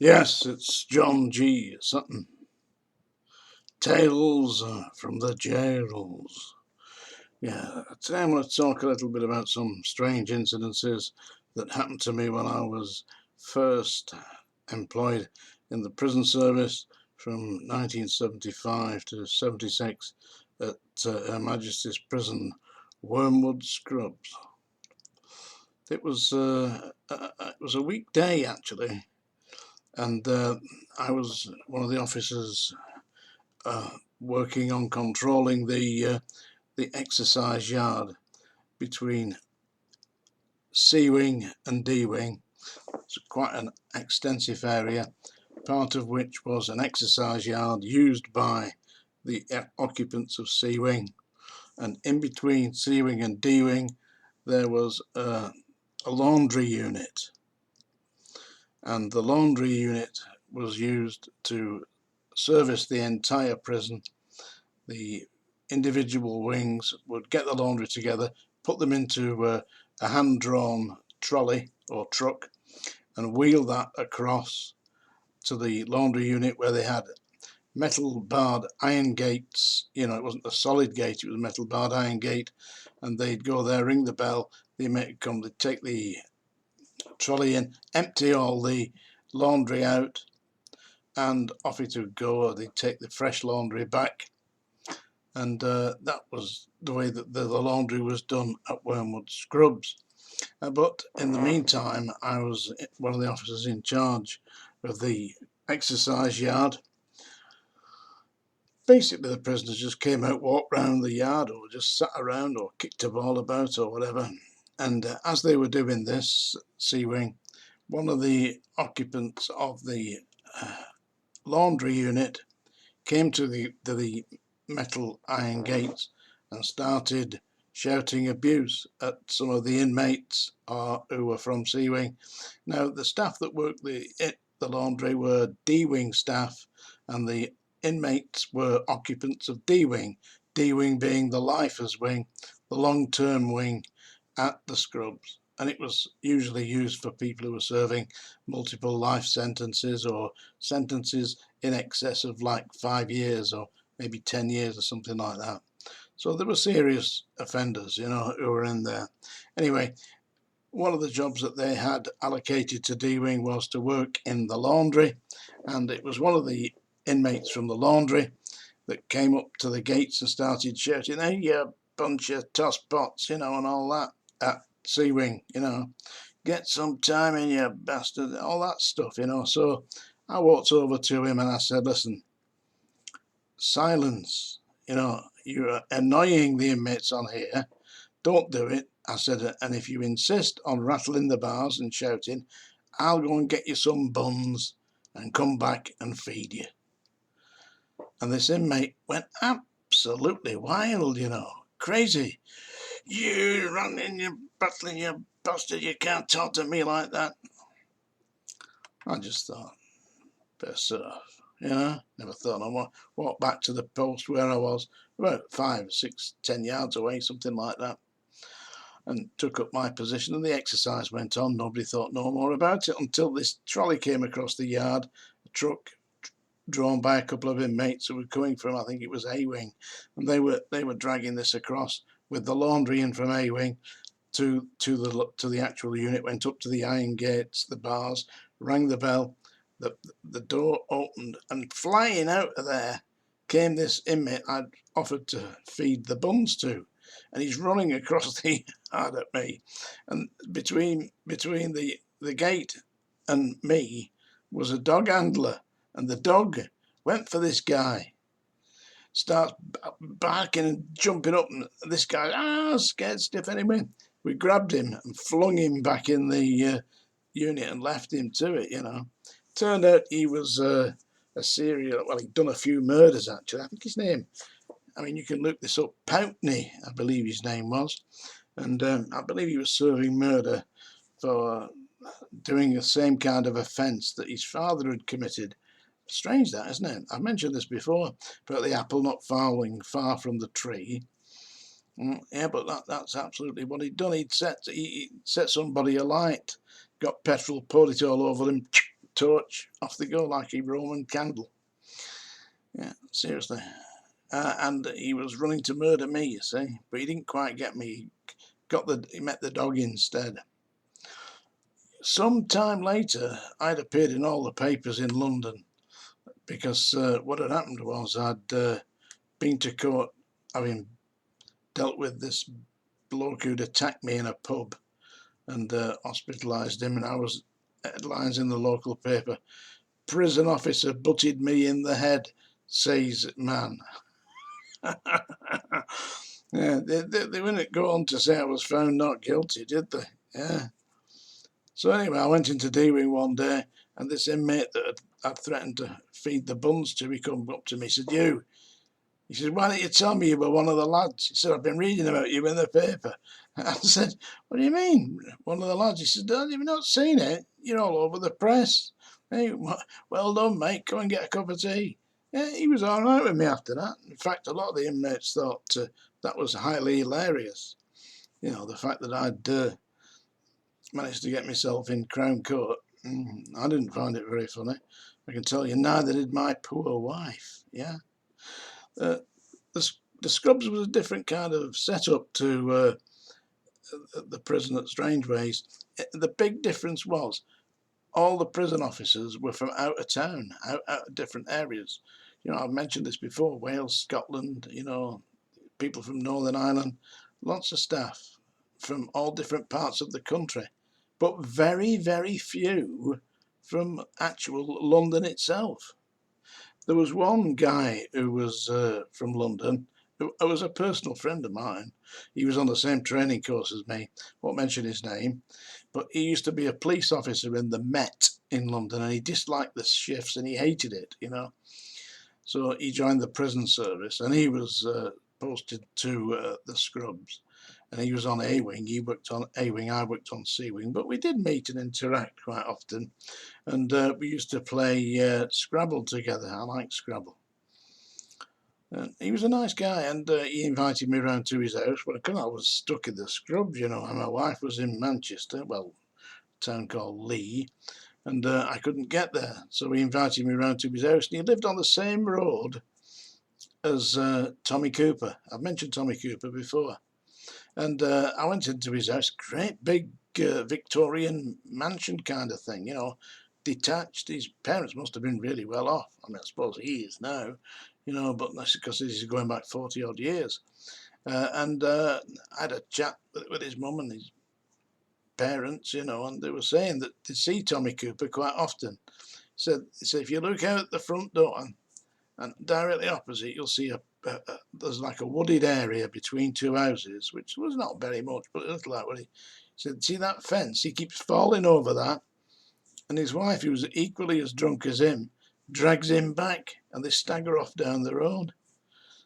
Yes, it's John G. Sutton. Tales from the jails. Yeah, today I'm going to talk a little bit about some strange incidences that happened to me when I was first employed in the prison service from 1975 to 76 at Her Majesty's Prison, Wormwood Scrubs. It was a weekday actually, and I was one of the officers working on controlling the exercise yard between C wing and D wing. It's quite an extensive area, part of which was an exercise yard used by the occupants of C wing, and in between C wing and D wing there was a laundry unit, and the laundry unit was used to service the entire prison. The individual wings would get the laundry together, put them into a hand-drawn trolley or truck, and wheel that across to the laundry unit where they had metal barred iron gates. It wasn't a solid gate, it was a metal barred iron gate, and they'd go there, ring the bell, they'd take the trolley in, empty all the laundry out, and off it would go. They'd take the fresh laundry back, and that was the way that the laundry was done at Wormwood Scrubs. But in the meantime, I was one of the officers in charge of the exercise yard. Basically, the prisoners just came out, walked round the yard, or just sat around, or kicked a ball about, or whatever. And as they were doing this, C wing, one of the occupants of the laundry unit came to the metal iron gates and started shouting abuse at some of the inmates who were from C wing. Now, the staff that worked the laundry were D wing staff, and the inmates were occupants of D wing. D wing being the lifers wing, the long-term wing at the Scrubs, and it was usually used for people who were serving multiple life sentences or sentences in excess of like 5 years or maybe 10 years or something like that. So there were serious offenders, who were in there. Anyway, one of the jobs that they had allocated to D-Wing was to work in the laundry, and it was one of the inmates from the laundry that came up to the gates and started shouting, "Hey, you bunch of tosspots," and all that at C-Wing, "Get some time in, you bastard," all that stuff, So I walked over to him and I said, "Listen, silence, you're annoying the inmates on here. Don't do it." I said, "And if you insist on rattling the bars and shouting, I'll go and get you some buns and come back and feed you." And this inmate went absolutely wild, crazy. "You running, you battling, you bastard, you can't talk to me like that." I just thought, piss off, Never thought I'd walk back to the post where I was, about 5, 6, 10 yards away, something like that, and took up my position, and the exercise went on. Nobody thought no more about it until this trolley came across the yard, a truck drawn by a couple of inmates who were coming from, I think it was A wing, and they were dragging this across with the laundry in from A wing to the actual unit. Went up to the iron gates, the bars, rang the bell, the door opened, and flying out of there came this inmate I'd offered to feed the buns to, and he's running across the yard at me, and between the gate and me was a dog handler, and the dog went for this guy, starts barking and jumping up, and this guy, scared stiff. Anyway, we grabbed him and flung him back in the unit and left him to it. Turned out he was a serial. Well, he'd done a few murders actually. I think his name, you can look this up, Pountney, I believe his name was, and I believe he was serving murder for doing the same kind of offence that his father had committed. Strange that, isn't it? I've mentioned this before about the apple not falling far from the tree. Yeah, but that's absolutely what he'd done. He set somebody alight, got petrol, poured it all over him, torch, off they go like a Roman candle. Yeah, seriously. And he was running to murder me, you see, but he didn't quite get me. He met the dog instead. Some time later, I'd appeared in all the papers in London because what had happened was I'd been to court having dealt with this bloke who'd attacked me in a pub and hospitalised him, and I was headlines in the local paper. Prison officer butted me in the head, says man. Yeah, they didn't go on to say I was found not guilty, did they? Yeah. So anyway, I went into D-Wing one day, and this inmate that I'd threatened to feed the buns to, he come up to me, he said, he said, why didn't you tell me you were one of the lads? He said, I've been reading about you in the paper. I said, what do you mean, one of the lads? He said, have you not seen it? You're all over the press. Hey, well done, mate, come and get a cup of tea. Yeah, he was all right with me after that. In fact, a lot of the inmates thought that was highly hilarious. You know, the fact that I'd managed to get myself in Crown Court. I didn't find it very funny. I can tell you, neither did my poor wife. Yeah. The Scrubs was a different kind of setup to the prison at Strangeways. The big difference was all the prison officers were from out of town, out of different areas. You know, I've mentioned this before, Wales, Scotland, you know, people from Northern Ireland, lots of staff from all different parts of the country, but very, very few from actual London itself. There was one guy who was from London, who was a personal friend of mine. He was on the same training course as me, won't mention his name, but he used to be a police officer in the Met in London, and he disliked the shifts and he hated it, you know. So he joined the prison service, and he was posted to the Scrubs, and he was on A Wing. He worked on A Wing, I worked on C Wing, but we did meet and interact quite often, and we used to play Scrabble together. I like Scrabble. And he was a nice guy, and he invited me round to his house. Well, I was stuck in the Scrubs, you know, and my wife was in Manchester, well, a town called Lee, and I couldn't get there. So he invited me round to his house, and he lived on the same road as Tommy Cooper. I've mentioned Tommy Cooper before. And I went into his house, great big Victorian mansion kind of thing, you know, detached. His parents must have been really well off. I mean, I suppose he is now, you know, but that's because this is going back 40 odd years. And I had a chat with his mum and his parents, you know, and they were saying that they see Tommy Cooper quite often. So if you look out the front door and directly opposite, you'll see there's like a wooded area between two houses, which was not very much, but it looked like what he said. See that fence? He keeps falling over that, and his wife, who was equally as drunk as him, drags him back, and they stagger off down the road.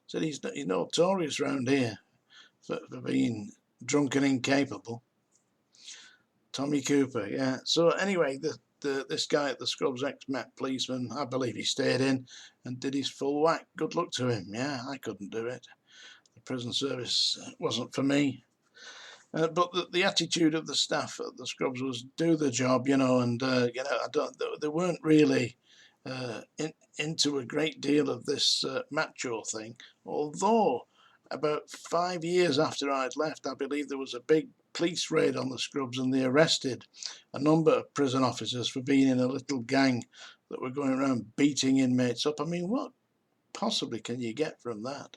Said he's notorious round here for being drunk and incapable. Tommy Cooper, yeah. So anyway, this guy at the Scrubs, ex-Met policeman, I believe he stayed in and did his full whack. Good luck to him. Yeah, I couldn't do it. The prison service wasn't for me. But the attitude of the staff at the Scrubs was do the job, you know, and you know, they weren't really into a great deal of this macho thing. Although about 5 years after I'd left, I believe there was a big police raid on the Scrubs, and they arrested a number of prison officers for being in a little gang that were going around beating inmates up. I mean, what possibly can you get from that?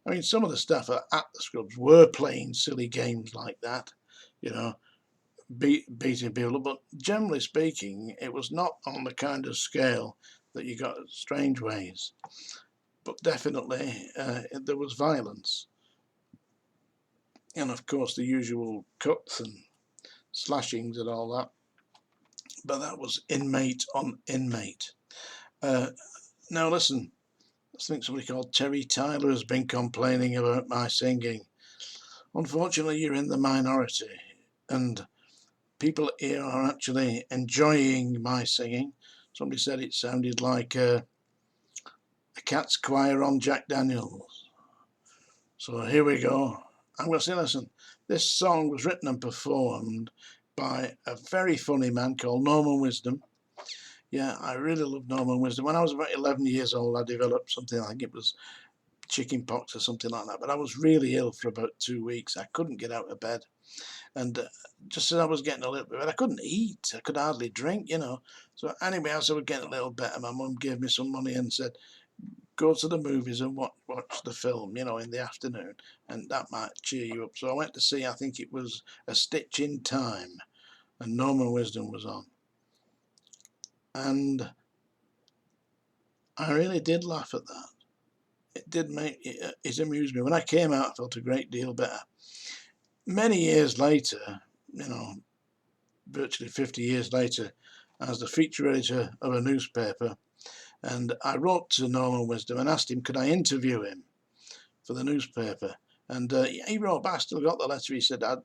I mean, some of the staff at the Scrubs were playing silly games like that, you know, beating people up, but generally speaking, it was not on the kind of scale that you got at Strangeways. But definitely there was violence. And of course, the usual cuts and slashings and all that. But that was inmate on inmate. Now, listen, I think somebody called Terry Tyler has been complaining about my singing. Unfortunately, you're in the minority, and people here are actually enjoying my singing. Somebody said it sounded like a cat's choir on Jack Daniels. So here we go. I'm going to say, listen, this song was written and performed by a very funny man called Norman Wisdom. Yeah, I really love Norman Wisdom. When I was about 11 years old, I developed something, I think it was chicken pox or something like that. But I was really ill for about 2 weeks. I couldn't get out of bed. And just as I was getting a little bit better, I couldn't eat. I could hardly drink, you know. So anyway, as I was getting a little better, my mum gave me some money and said, go to the movies and watch the film, you know, in the afternoon, and that might cheer you up. So I went to see, I think it was A Stitch in Time, and Norman Wisdom was on. And I really did laugh at that. It did make it amused me. When I came out, I felt a great deal better. Many years later, you know, virtually 50 years later, as the feature editor of a newspaper, and I wrote to Norman Wisdom and asked him, could I interview him for the newspaper? And he wrote back, still got the letter. He said, I'd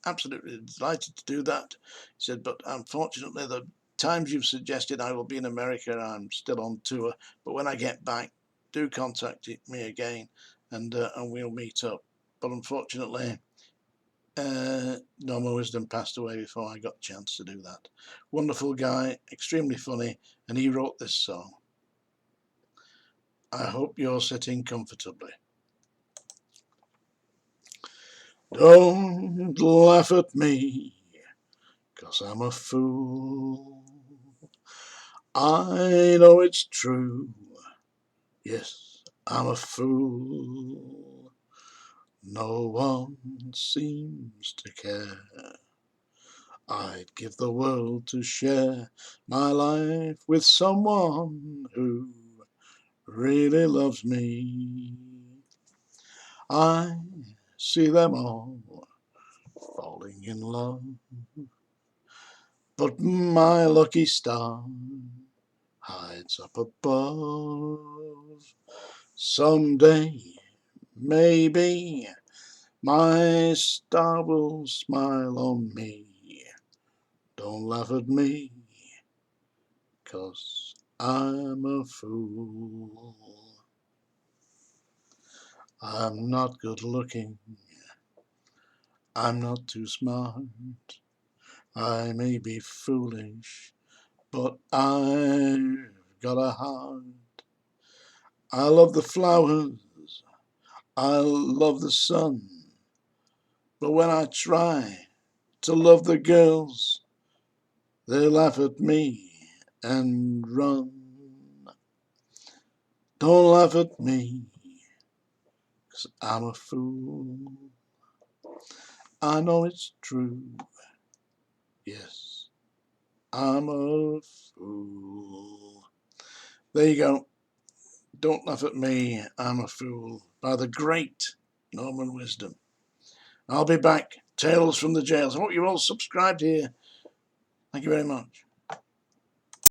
absolutely delighted to do that. He said, but unfortunately, the times you've suggested, I will be in America. I'm still on tour. But when I get back, do contact me again, and we'll meet up. But unfortunately, Norman Wisdom passed away before I got a chance to do that. Wonderful guy, extremely funny, and he wrote this song. I hope you're sitting comfortably. Don't laugh at me, 'cause I'm a fool. I know it's true. Yes, I'm a fool. No one seems to care. I'd give the world to share my life with someone who really loves me. I see them all falling in love, but my lucky star hides up above. Someday, maybe, my star will smile on me. Don't laugh at me, 'cause I'm a fool. I'm not good looking, I'm not too smart, I may be foolish, but I've got a heart. I love the flowers, I love the sun, but when I try to love the girls, they laugh at me and run. Don't laugh at me, 'cause I'm a fool. I know it's true, yes, I'm a fool. There you go. Don't laugh at me, I'm a fool, by the great Norman Wisdom. I'll be back. Tales from the Jails. I hope you're all subscribed here. Thank you very much.